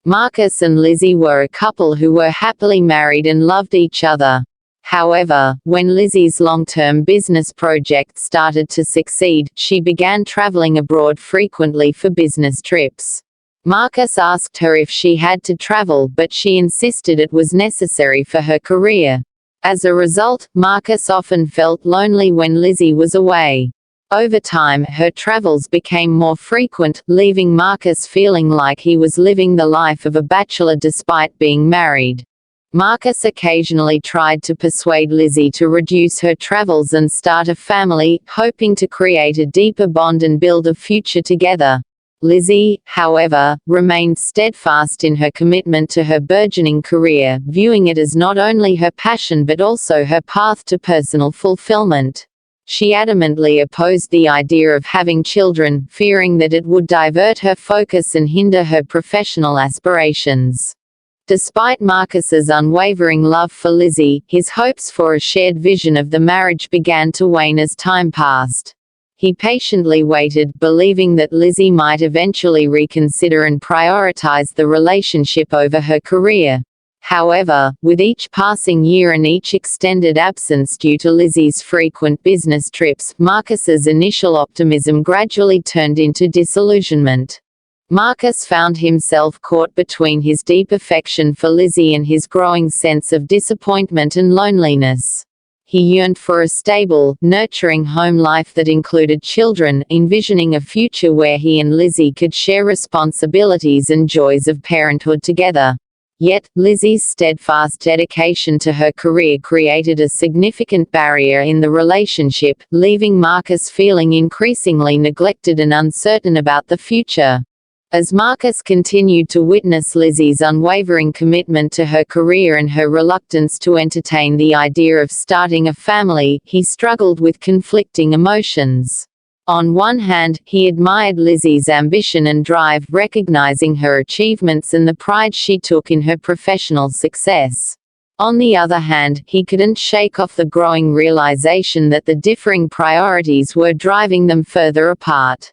Marcus and Lizzie were a couple who were happily married and loved each other. However, when Lizzie's long-term business project started to succeed, she began traveling abroad frequently for business trips. Marcus asked her if she had to travel, but she insisted it was necessary for her career. As a result, Marcus often felt lonely when Lizzie was away. Over time, her travels became more frequent, leaving Marcus feeling like he was living the life of a bachelor despite being married. Marcus occasionally tried to persuade Lizzie to reduce her travels and start a family, hoping to create a deeper bond and build a future together. Lizzie, however, remained steadfast in her commitment to her burgeoning career, viewing it as not only her passion but also her path to personal fulfillment. She adamantly opposed the idea of having children, fearing that it would divert her focus and hinder her professional aspirations. Despite Marcus's unwavering love for Lizzie, his hopes for a shared vision of the marriage began to wane as time passed. He patiently waited, believing that Lizzie might eventually reconsider and prioritize the relationship over her career. However, with each passing year and each extended absence due to Lizzie's frequent business trips, Marcus's initial optimism gradually turned into disillusionment. Marcus found himself caught between his deep affection for Lizzie and his growing sense of disappointment and loneliness. He yearned for a stable, nurturing home life that included children, envisioning a future where he and Lizzie could share responsibilities and joys of parenthood together. Yet, Lizzie's steadfast dedication to her career created a significant barrier in the relationship, leaving Marcus feeling increasingly neglected and uncertain about the future. As Marcus continued to witness Lizzie's unwavering commitment to her career and her reluctance to entertain the idea of starting a family, he struggled with conflicting emotions. On one hand, he admired Lizzie's ambition and drive, recognizing her achievements and the pride she took in her professional success. On the other hand, he couldn't shake off the growing realization that the differing priorities were driving them further apart.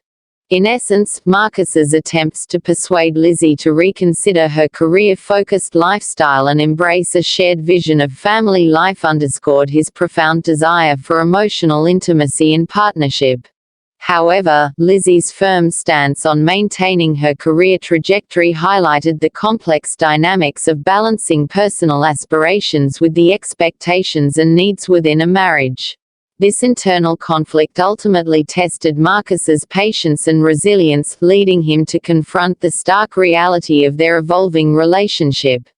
In essence, Marcus's attempts to persuade Lizzie to reconsider her career-focused lifestyle and embrace a shared vision of family life underscored his profound desire for emotional intimacy and partnership. However, Lizzie's firm stance on maintaining her career trajectory highlighted the complex dynamics of balancing personal aspirations with the expectations and needs within a marriage. This internal conflict ultimately tested Marcus's patience and resilience, leading him to confront the stark reality of their evolving relationship.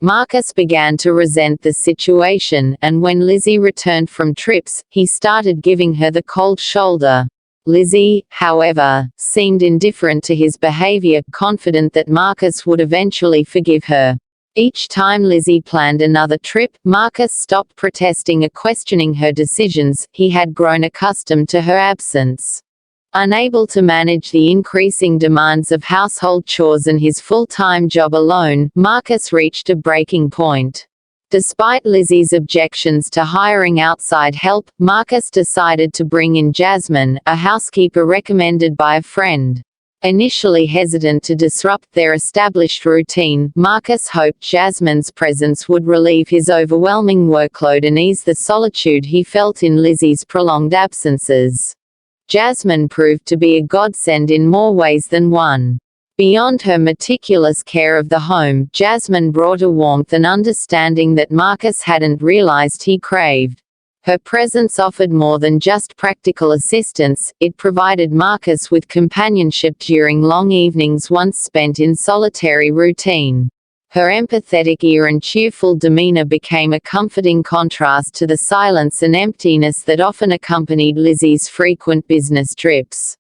Marcus began to resent the situation, and when Lizzie returned from trips, he started giving her the cold shoulder. Lizzie, however, seemed indifferent to his behavior, confident that Marcus would eventually forgive her. Each time Lizzie planned another trip, Marcus stopped protesting or questioning her decisions. He had grown accustomed to her absence. Unable to manage the increasing demands of household chores and his full-time job alone, Marcus reached a breaking point. Despite Lizzie's objections to hiring outside help, Marcus decided to bring in Jasmine, a housekeeper recommended by a friend. Initially hesitant to disrupt their established routine, Marcus hoped Jasmine's presence would relieve his overwhelming workload and ease the solitude he felt in Lizzie's prolonged absences. Jasmine proved to be a godsend in more ways than one. Beyond her meticulous care of the home, Jasmine brought a warmth and understanding that Marcus hadn't realized he craved. Her presence offered more than just practical assistance, it provided Marcus with companionship during long evenings once spent in solitary routine. Her empathetic ear and cheerful demeanor became a comforting contrast to the silence and emptiness that often accompanied Lizzie's frequent business trips.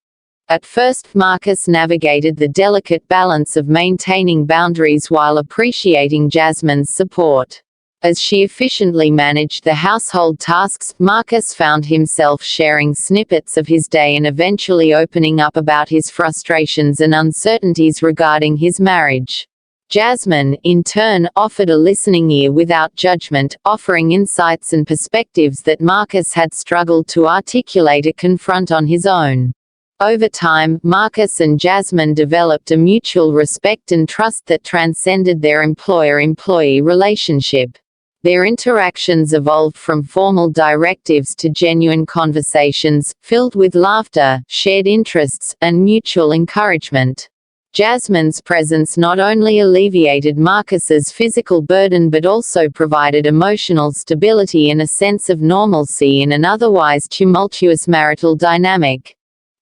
At first, Marcus navigated the delicate balance of maintaining boundaries while appreciating Jasmine's support. As she efficiently managed the household tasks, Marcus found himself sharing snippets of his day and eventually opening up about his frustrations and uncertainties regarding his marriage. Jasmine, in turn, offered a listening ear without judgment, offering insights and perspectives that Marcus had struggled to articulate or confront on his own. Over time, Marcus and Jasmine developed a mutual respect and trust that transcended their employer-employee relationship. Their interactions evolved from formal directives to genuine conversations, filled with laughter, shared interests, and mutual encouragement. Jasmine's presence not only alleviated Marcus's physical burden but also provided emotional stability and a sense of normalcy in an otherwise tumultuous marital dynamic.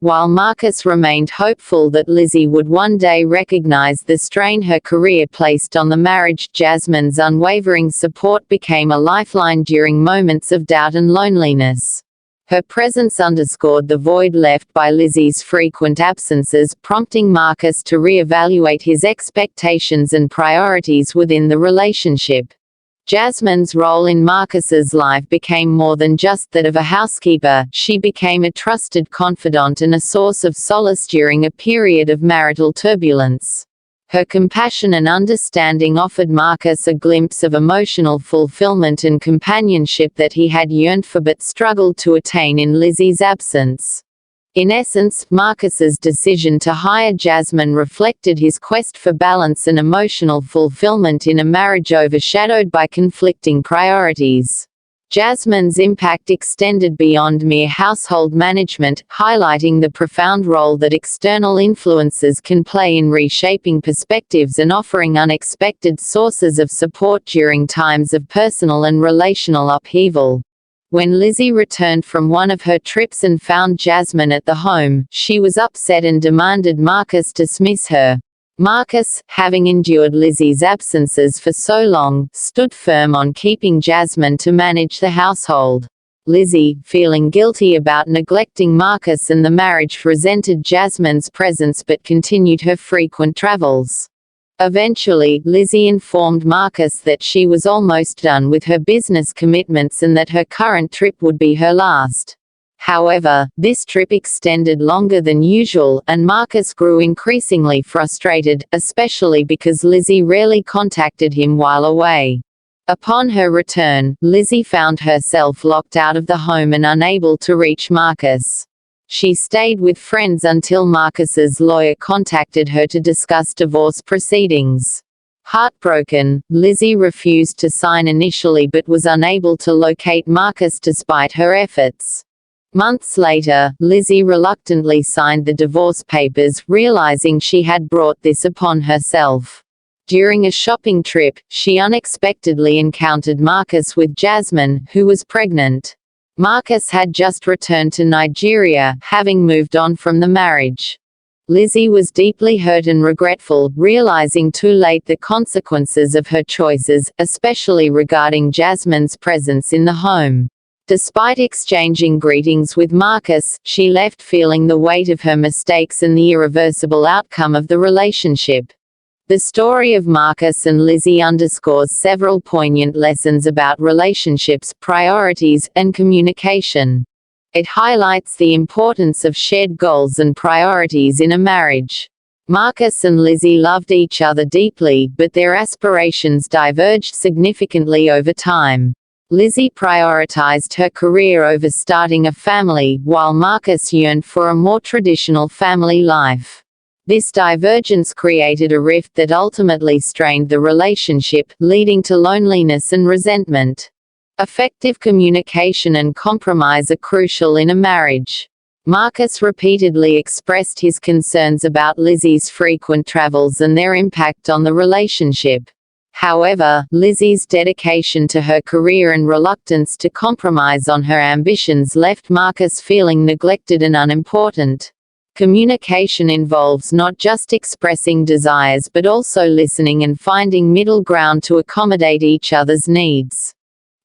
While Marcus remained hopeful that Lizzie would one day recognize the strain her career placed on the marriage, Jasmine's unwavering support became a lifeline during moments of doubt and loneliness. Her presence underscored the void left by Lizzie's frequent absences, prompting Marcus to reevaluate his expectations and priorities within the relationship. Jasmine's role in Marcus's life became more than just that of a housekeeper. She became a trusted confidant and a source of solace during a period of marital turbulence. Her compassion and understanding offered Marcus a glimpse of emotional fulfillment and companionship that he had yearned for but struggled to attain in Lizzie's absence. In essence, Marcus's decision to hire Jasmine reflected his quest for balance and emotional fulfillment in a marriage overshadowed by conflicting priorities. Jasmine's impact extended beyond mere household management, highlighting the profound role that external influences can play in reshaping perspectives and offering unexpected sources of support during times of personal and relational upheaval. When Lizzie returned from one of her trips and found Jasmine at the home, she was upset and demanded Marcus dismiss her. Marcus, having endured Lizzie's absences for so long, stood firm on keeping Jasmine to manage the household. Lizzie, feeling guilty about neglecting Marcus and the marriage, resented Jasmine's presence but continued her frequent travels. Eventually, Lizzie informed Marcus that she was almost done with her business commitments and that her current trip would be her last. However, this trip extended longer than usual, and Marcus grew increasingly frustrated, especially because Lizzie rarely contacted him while away. Upon her return, Lizzie found herself locked out of the home and unable to reach Marcus. She stayed with friends until Marcus's lawyer contacted her to discuss divorce proceedings. Heartbroken, Lizzie refused to sign initially but was unable to locate Marcus despite her efforts. Months later, Lizzie reluctantly signed the divorce papers, realizing she had brought this upon herself. During a shopping trip, she unexpectedly encountered Marcus with Jasmine, who was pregnant. Marcus had just returned to Nigeria, having moved on from the marriage. Lizzie was deeply hurt and regretful, realizing too late the consequences of her choices, especially regarding Jasmine's presence in the home. Despite exchanging greetings with Marcus, she left feeling the weight of her mistakes and the irreversible outcome of the relationship. The story of Marcus and Lizzie underscores several poignant lessons about relationships, priorities, and communication. It highlights the importance of shared goals and priorities in a marriage. Marcus and Lizzie loved each other deeply, but their aspirations diverged significantly over time. Lizzie prioritized her career over starting a family, while Marcus yearned for a more traditional family life. This divergence created a rift that ultimately strained the relationship, leading to loneliness and resentment. Effective communication and compromise are crucial in a marriage. Marcus repeatedly expressed his concerns about Lizzie's frequent travels and their impact on the relationship. However, Lizzie's dedication to her career and reluctance to compromise on her ambitions left Marcus feeling neglected and unimportant. Communication involves not just expressing desires but also listening and finding middle ground to accommodate each other's needs.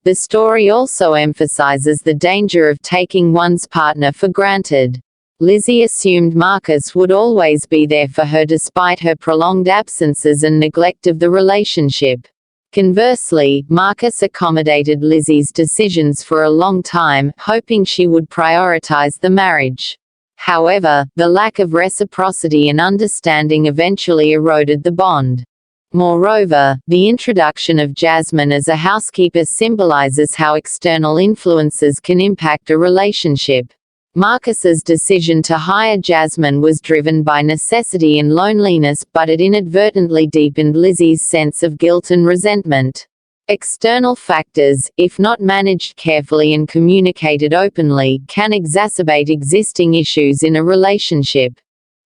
The story also emphasizes the danger of taking one's partner for granted. Lizzie assumed Marcus would always be there for her despite her prolonged absences and neglect of the relationship. Conversely, Marcus accommodated Lizzie's decisions for a long time, hoping she would prioritize the marriage. However, the lack of reciprocity and understanding eventually eroded the bond. Moreover, the introduction of Jasmine as a housekeeper symbolizes how external influences can impact a relationship. Marcus's decision to hire Jasmine was driven by necessity and loneliness, but it inadvertently deepened Lizzie's sense of guilt and resentment. External factors, if not managed carefully and communicated openly, can exacerbate existing issues in a relationship.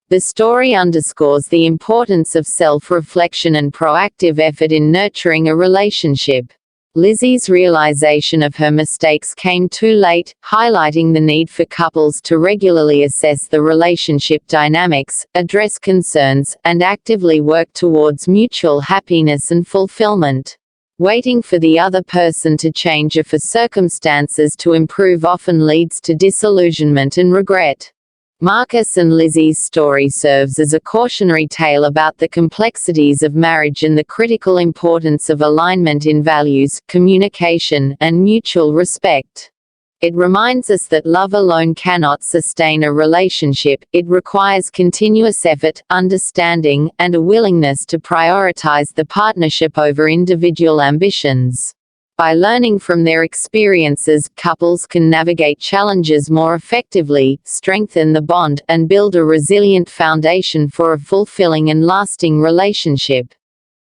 The story underscores the importance of self-reflection and proactive effort in nurturing a relationship. Lizzie's realization of her mistakes came too late, highlighting the need for couples to regularly assess the relationship dynamics, address concerns, and actively work towards mutual happiness and fulfillment. Waiting for the other person to change or for circumstances to improve often leads to disillusionment and regret. Marcus and Lizzie's story serves as a cautionary tale about the complexities of marriage and the critical importance of alignment in values, communication, and mutual respect. It reminds us that love alone cannot sustain a relationship. It requires continuous effort, understanding, and a willingness to prioritize the partnership over individual ambitions. By learning from their experiences, couples can navigate challenges more effectively, strengthen the bond, and build a resilient foundation for a fulfilling and lasting relationship.